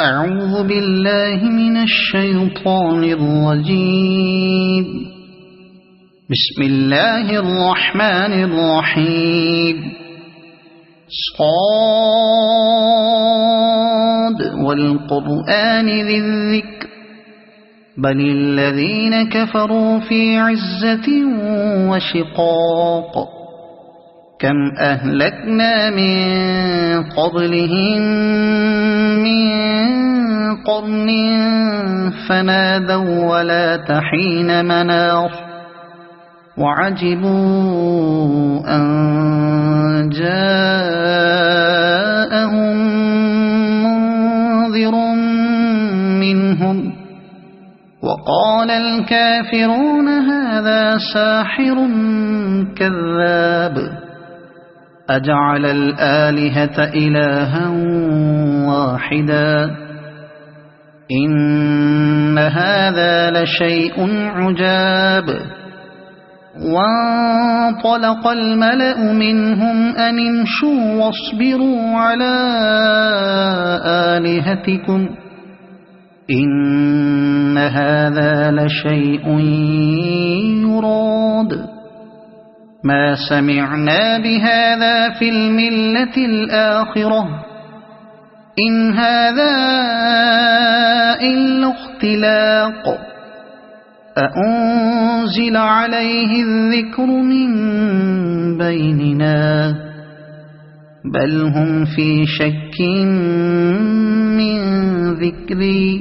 أعوذ بالله من الشيطان الرجيم. بسم الله الرحمن الرحيم. صاد والقرآن ذي الذكر بل الذين كفروا في عزة وشقاق. كم أهلكنا من قبلهم من قرن فنادوا ولا تحين مناص وعجبوا أن جاءهم منذر منهم وقال الكافرون هذا ساحر كذاب أجعل الآلهة إلها واحدا إن هذا لشيء عجاب. وانطلق الملأ منهم أن امشوا واصبروا على آلهتكم إن هذا لشيء يراد ما سمعنا بهذا في الملة الآخرة إن هذا إلا اختلاق أأنزل عليه الذكر من بيننا بل هم في شك من ذكري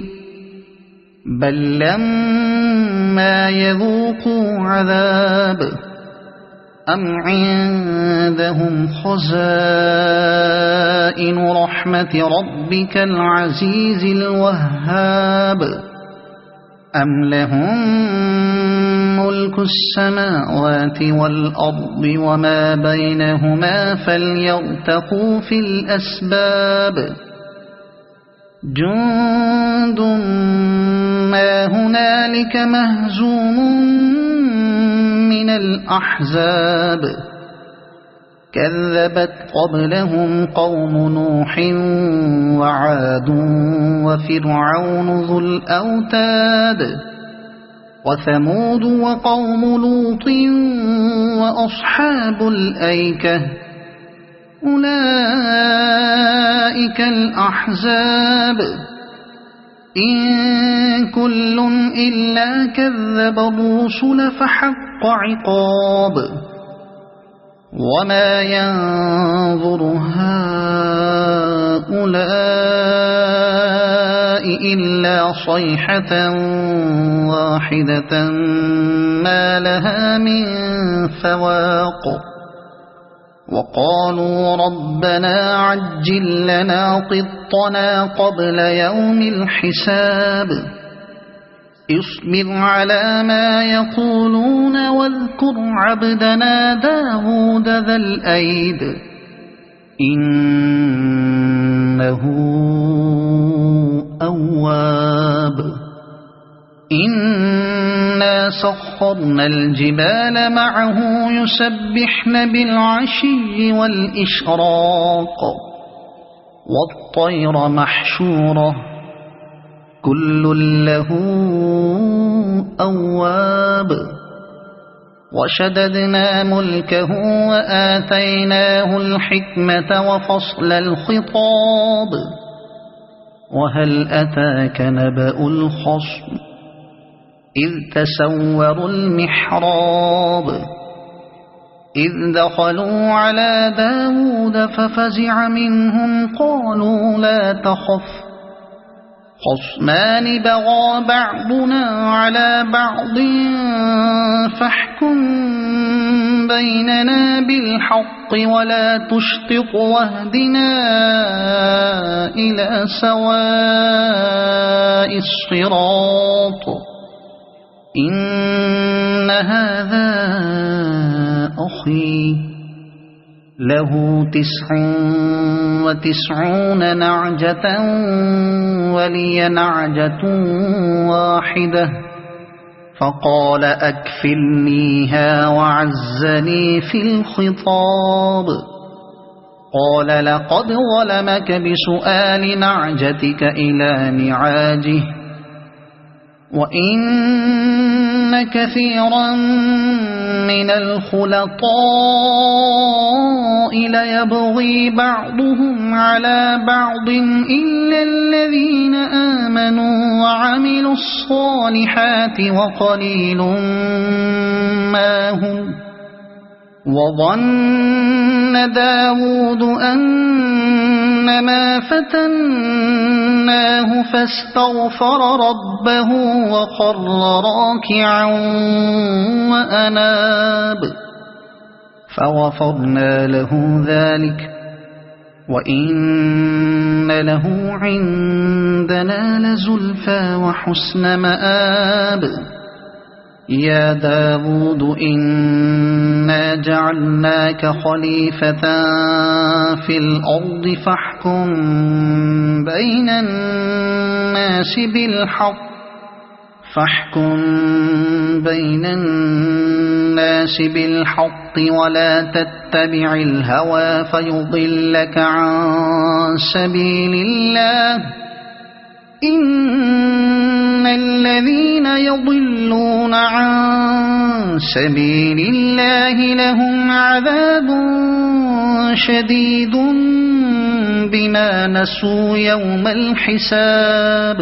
بل لما يذوقوا عذاب أم عندهم خزائن رحمة ربك العزيز الوهاب أم لهم ملك السماوات والأرض وما بينهما فليرتقوا في الأسباب جند ما هنالك مهزوم من الأحزاب كذبت قبلهم قوم نوح وعاد وفرعون ذو الأوتاد وثمود وقوم لوط وأصحاب الأيكة أولئك الأحزاب إن كل إلا كذب الرسل فحق عقاب وما ينظر هؤلاء إلا صيحة واحدة ما لها من فواق وقالوا ربنا عجل لنا قطنا قبل يوم الحساب اصبر على ما يقولون واذكر عبدنا داود ذا الأيد إنه أواب إنا سخرنا الجبال معه يسبحن بالعشي والإشراق والطير محشورة كل له أواب وشددنا ملكه وآتيناه الحكمة وفصل الخطاب وهل أتاك نبأ الخصم إذ تسوروا المحراب إذ دخلوا على داود ففزع منهم قالوا لا تخف خصمان بغى بعضنا على بعض فاحكم بيننا بالحق ولا تشطط واهدنا إلى سواء الصراط إن هذا أخي له 99 نعجة ولي نعجة واحدة فقال أكفلنيها وعزني في الخطاب قال لقد ظلمك بسؤال نعجتك إلى نعاجه وإن كثيرا من الخلطاء ليبغي بعضهم على بعض إلا الذين آمنوا وعملوا الصالحات وقليل ما هم. وظن داود أنما فتناه فاستغفر ربه وخر راكعا وأناب فغفرنا له ذلك وإن له عندنا لزلفى وحسن مآب. يا داود إنا جعلناك خليفة في الأرض فاحكم بين الناس بالحق ولا تتبع الهوى فيضلك عن سبيل الله إن الذين يضلون عن سبيل الله لهم عذاب شديد بما نسوا يوم الحساب.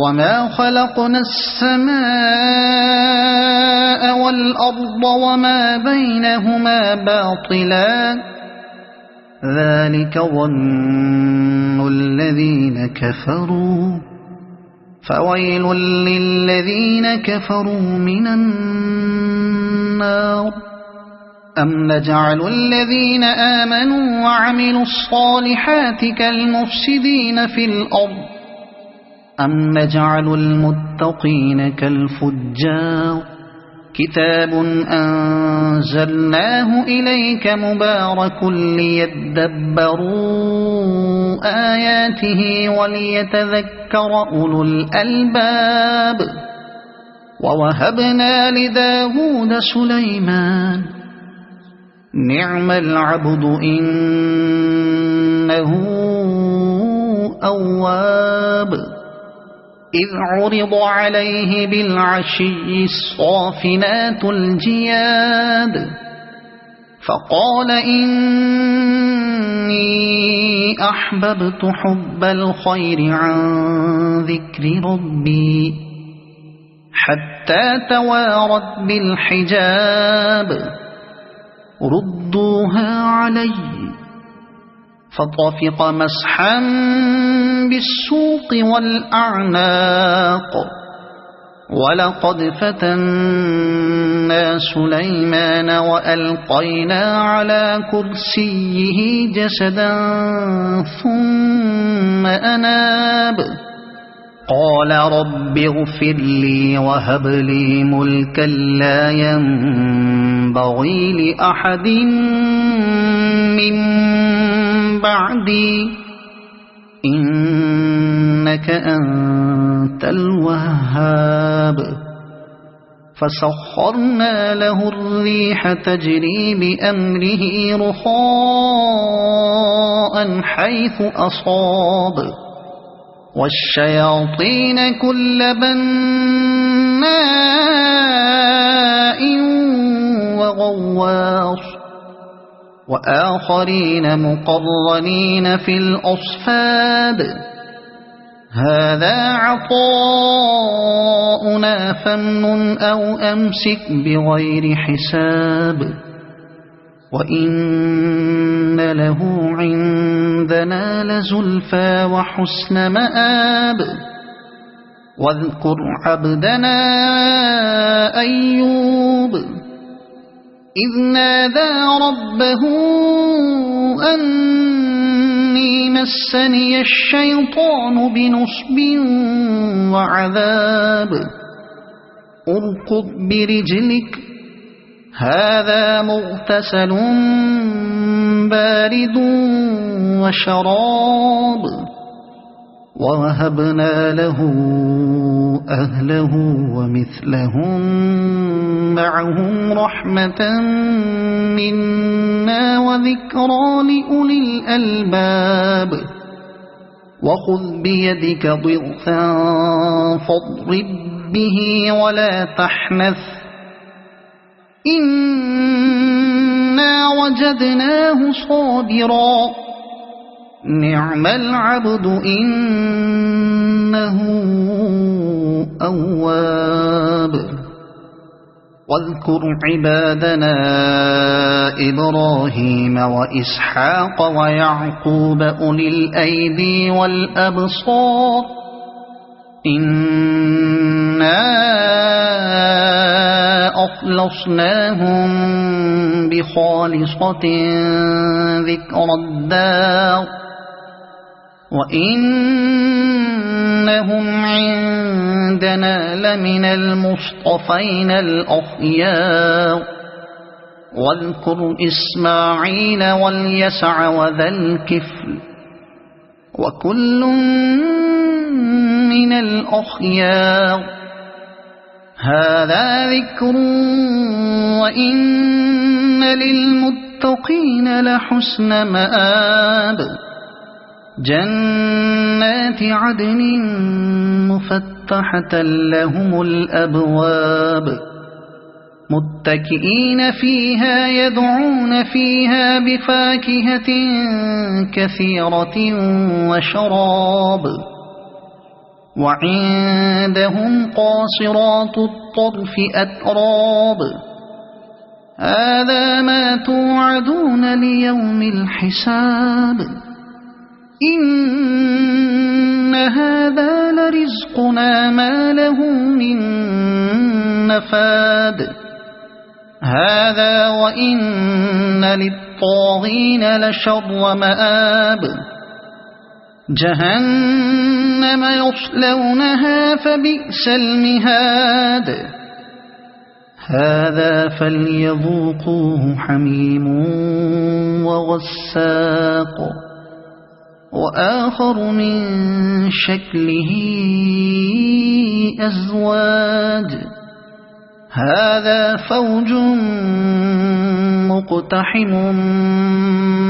وما خلقنا السماء والأرض وما بينهما باطلا ذلك ظن الذين كفروا فويل للذين كفروا من النار. أم نجعل الذين آمنوا وعملوا الصالحات كالمفسدين في الأرض أم نجعل المتقين كالفجار. كتاب أنزلناه إليك مبارك ليدبروا آياته وليتذكر أولو الألباب. ووهبنا لداود سليمان نعم العبد إنه أواب. إذ عرض عليه بالعشي الصافنات الجياد فقال إني أحببت حب الخير عن ذكر ربي حتى توارت بالحجاب ردوها علي فطفق مسحا بالسوق والأعناق. ولقد فتنا سليمان وألقينا على كرسيه جسدا ثم أناب قال رب اغفر لي وهب لي ملكا لا ينبغي لأحد من بعدي إنك أنت الوهاب. فسخرنا له الريح تجري بأمره رخاء حيث أصاب والشياطين كل بناء وغواص وآخرين مقرنين في الأصفاد. هذا عطاؤنا فامنن أو أمسك بغير حساب وإن له عندنا لزلفى وحسن مآب. واذكر عبدنا أيوب إذ نادى ربه أني مسني الشيطان بنصب وعذاب اركض برجلك هذا مغتسل بارد وشراب ووهبنا له أهله ومثلهم معهم رحمة منا وذكرى لأولي الألباب وخذ بيدك ضغثا فاضرب به ولا تحنث إنا وجدناه صابرا نعم العبد إنه أواب واذكر عبادنا إبراهيم وإسحاق ويعقوب أولي الأيدي والأبصار إنا أخلصناهم بخالصة ذكر الدار وإنهم عندنا لمن المصطفين الأخيار واذكر إسماعيل واليسع وذا الكفل وكل من الأخيار هذا ذكر وإن للمتقين لحسن مآب جنات عدن مفتحة لهم الأبواب متكئين فيها يدعون فيها بفاكهة كثيرة وشراب وعندهم قاصرات الطرف أتراب هذا ما توعدون ليوم الحساب إن هذا لرزقنا ما له من نفاد هذا وإن للطاغين لشر مآب جهنم يصلونها فبئس المهاد هذا فليذوقوه حميم وغساق وآخر من شكله أزواج هذا فوج مقتحم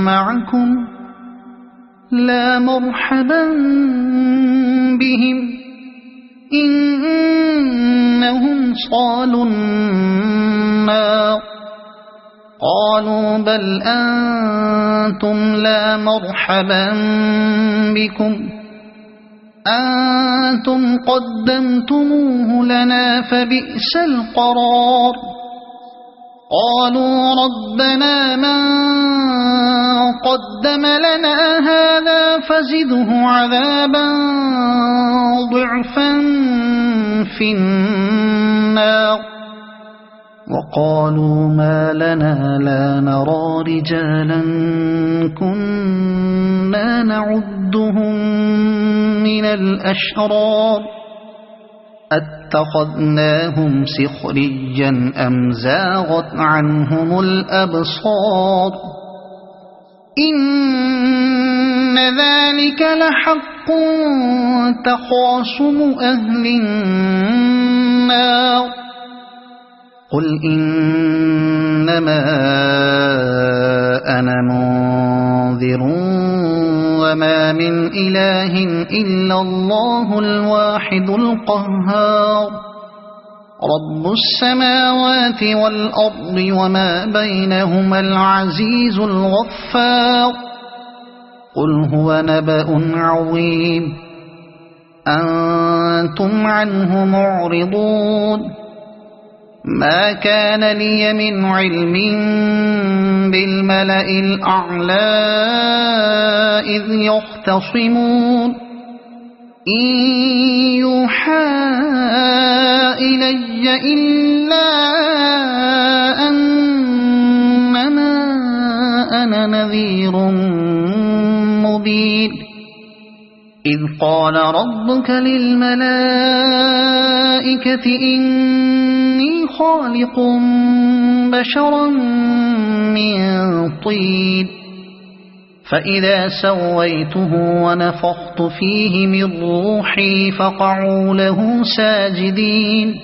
معكم لا مرحبا بهم إنهم صالوا النار قالوا بل أنتم لا مرحبا بكم أنتم قدمتموه لنا فبئس القرار قالوا ربنا من قدم لنا هذا فزده عذابا ضعفا في النار وقالوا ما لنا لا نرى رجالا كنا نعدهم من الأشرار اتخذناهم سخريا أم زاغت عنهم الأبصار إن ذلك لحق تخاصم أهل النار قل إنما أنا منذر وما من إله إلا الله الواحد القهار رب السماوات والأرض وما بينهما العزيز الغفار قل هو نبأ عظيم أنتم عنه معرضون ما كان لي من علم بالملأ الأعلى إذ يختصمون إن يوحى إلي إلا أنما أنا نذير مبين إذ قال ربك للملائكة إني خالق بشرا من طين فإذا سويته ونفخت فيه من روحي فقعوا له ساجدين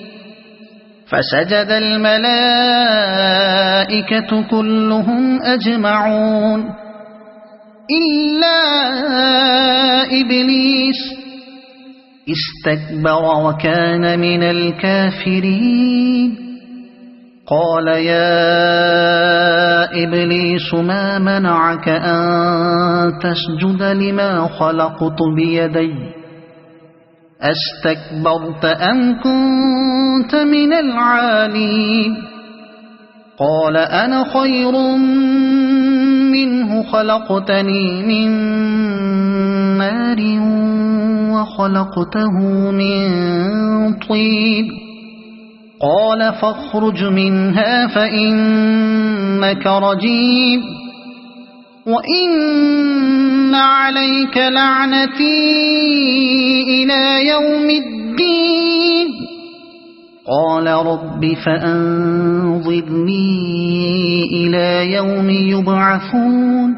فسجد الملائكة كلهم أجمعون إلا إبليس استكبر وكان من الكافرين قال يا إبليس ما منعك أن تسجد لما خلقت بيدي أستكبرت أم كنت من العالين قال أنا خير منه خلقتني من نار وخلقته من طين قال فاخرج منها فإنك رجيم وإن عليك لعنتي إلى يوم الدين قال رب فأنظرني إلى يوم يبعثون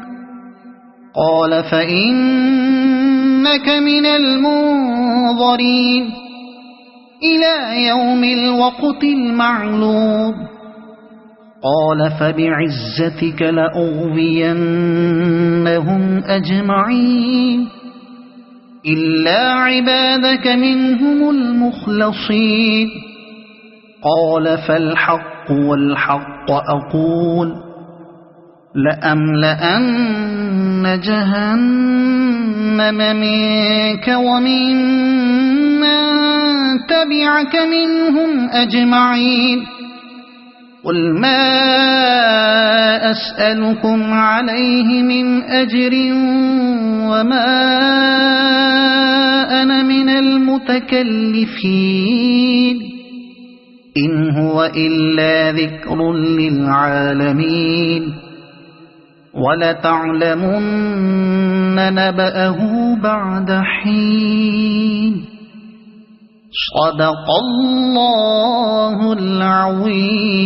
قال فإنك من المنظرين إلى يوم الوقت المعلوم قال فبعزتك لأغوينهم أجمعين إلا عبادك منهم المخلصين قال فالحق والحق أقول لأملأن جهنم منك ومن تبعك منهم أجمعين قل ما أسألكم عليه من أجر وما أنا من المتكلفين إن هو إلا ذكر للعالمين ولتعلمن نبأه بعد حين صدق الله العظيم.